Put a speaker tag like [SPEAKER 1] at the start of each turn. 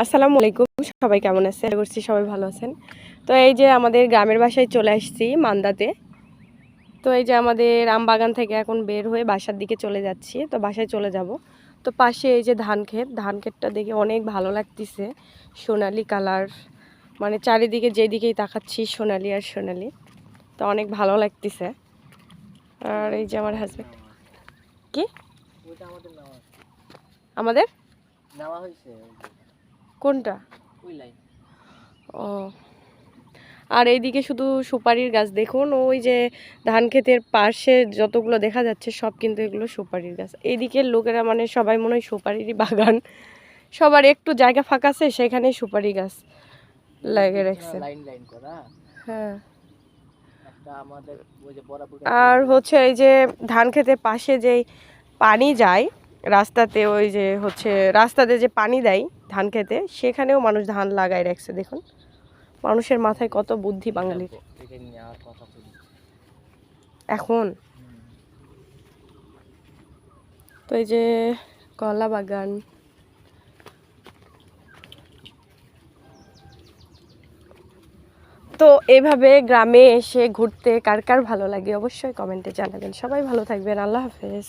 [SPEAKER 1] আসসালামু আলাইকুম, সবাই কেমন আছেন? আশা করছি সবাই ভালো আছেন। তো এই যে আমাদের গ্রামের বাসায় চলে আসছি মান্দাতে। তো এই যে আমাদের আম বাগান থেকে এখন বের হয়ে বাসার দিকে চলে যাচ্ছি। তো বাসায় চলে যাব। তো পাশে এই যে ধান ক্ষেতটা দেখে অনেক ভালো লাগতেছে। সোনালি কালার, মানে চারিদিকে যেদিকেই তাকাচ্ছি সোনালি আর সোনালি। তো অনেক ভালো লাগতেছে। আর এই যে আমার হাজবেন্ড। কি আমাদের কোনটা? ও, আর এইদিকে শুধু সুপারির গাছ। দেখুন ওই যে ধান ক্ষেতের পাশে যতগুলো দেখা যাচ্ছে সব কিন্তু এগুলো সুপারির গাছ। এইদিকের লোকেরা মানে সবাই মনে হয় সুপারিরই বাগান, সবার একটু জায়গা ফাঁকা আছে সেখানে সুপারি গাছ লাগিয়ে রাখছে। হ্যাঁ, আর হচ্ছে এই যে ধান ক্ষেতের পাশে যেই পানি যায় রাস্তাতে, ওই যে হচ্ছে রাস্তাতে যে পানি দেয় ধান খেতে, সেখানেও মানুষ ধান লাগায় রাখছে। দেখুন মানুষের মাথায় কত বুদ্ধি বাঙালির। এখন তো এই যে কলা বাগান। তো এভাবে গ্রামে এসে ঘুরতে কার কার ভালো লাগে অবশ্যই কমেন্টে জানাবেন। সবাই ভালো থাকবেন। আল্লাহ হাফেজ।